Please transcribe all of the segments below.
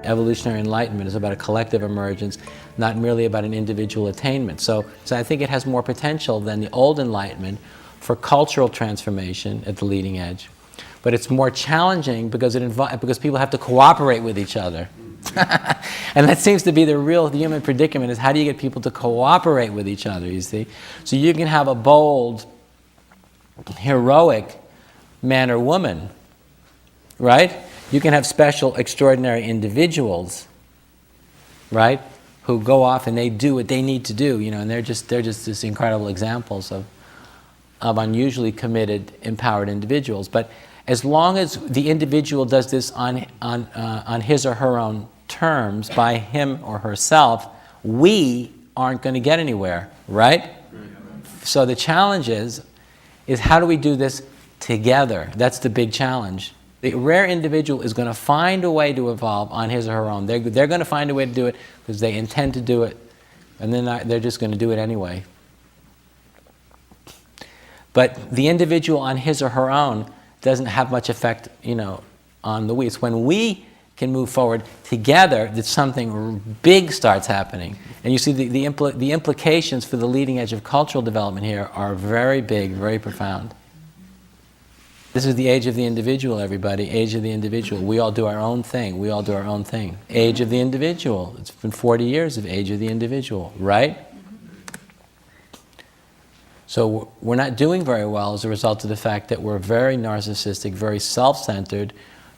evolutionary enlightenment is about a collective emergence, not merely about an individual attainment. So I think it has more potential than the old enlightenment for cultural transformation at the leading edge. But it's more challenging because because people have to cooperate with each other. And that seems to be the real human predicament, is how do you get people to cooperate with each other, you see? So you can have a bold, heroic man or woman, right? You can have special, extraordinary individuals, right, who go off and they do what they need to do, you know, and they're just these incredible examples of unusually committed, empowered individuals. But as long as the individual does this on his or her own terms, by him or herself, we aren't going to get anywhere, right? So the challenge is how do we do this together? That's the big challenge. The rare individual is going to find a way to evolve on his or her own. They're going to find a way to do it because they intend to do it, and then they're just going to do it anyway. But the individual on his or her own doesn't have much effect, you know, on the we. It's when we can move forward together that something big starts happening. And you see the implications for the leading edge of cultural development here are very big, very profound. This is the age of the individual, everybody. Age of the individual. We all do our own thing. We all do our own thing. Age of the individual. It's been 40 years of age of the individual, right? So we're not doing very well as a result of the fact that we're very narcissistic, very self-centered,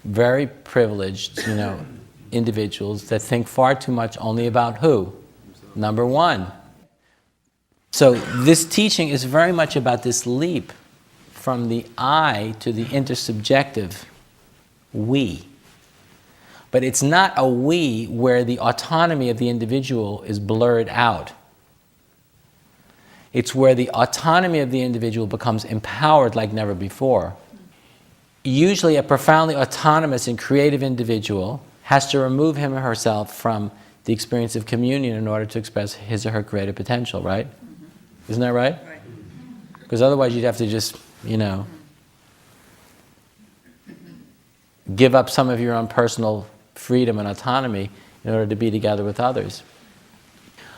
very privileged, you know, individuals that think far too much only about who? Number one. So this teaching is very much about this leap from the I to the intersubjective we. But it's not a we where the autonomy of the individual is blurred out. It's where the autonomy of the individual becomes empowered like never before. Usually a profoundly autonomous and creative individual has to remove him or herself from the experience of communion in order to express his or her creative potential, right? Mm-hmm. Isn't that right? Right. Because otherwise you'd have to just, you know, give up some of your own personal freedom and autonomy in order to be together with others.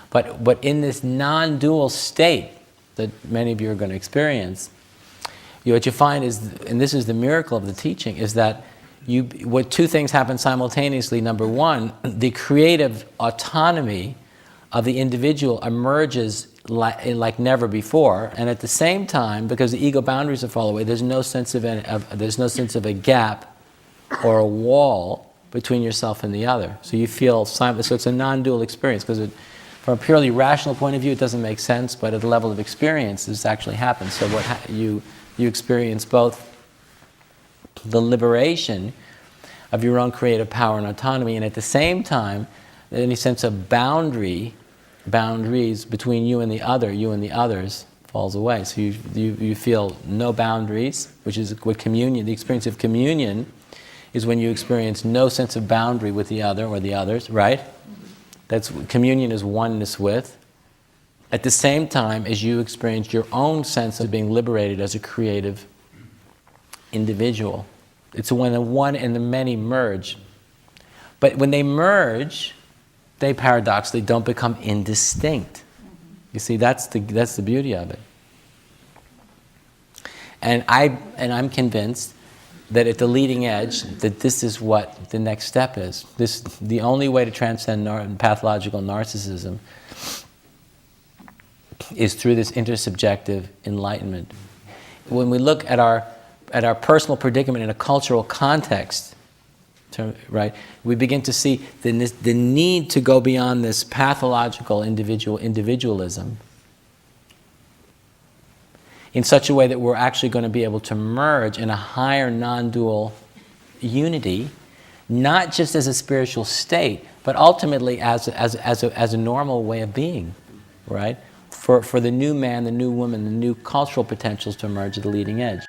But in this non-dual state that many of you are going to experience, what you find is, and this is the miracle of the teaching, is that two things happen simultaneously. Number one, the creative autonomy of the individual emerges like never before, and at the same time, because the ego boundaries are fallen away, there's no sense of a gap or a wall between yourself and the other. So you feel so it's a non-dual experience, because from a purely rational point of view, it doesn't make sense, but at the level of experience, this actually happens. So you experience both the liberation of your own creative power and autonomy, and at the same time, any sense of boundaries between you and the other, you and the others, falls away. So you feel no boundaries, which is what communion, the experience of communion, is when you experience no sense of boundary with the other or the others, right? Communion is oneness with. At the same time as you experience your own sense of being liberated as a creative individual. It's when the one and the many merge. But when they merge, they paradoxically don't become indistinct. You see, that's the beauty of it. And I'm convinced that at the leading edge, that this is what the next step is. The only way to transcend pathological narcissism is through this intersubjective enlightenment. When we look at our personal predicament in a cultural context, right, we begin to see the need to go beyond this pathological individualism in such a way that we're actually going to be able to merge in a higher non-dual unity, not just as a spiritual state, but ultimately as a normal way of being, right? For the new man, the new woman, the new cultural potentials to emerge at the leading edge.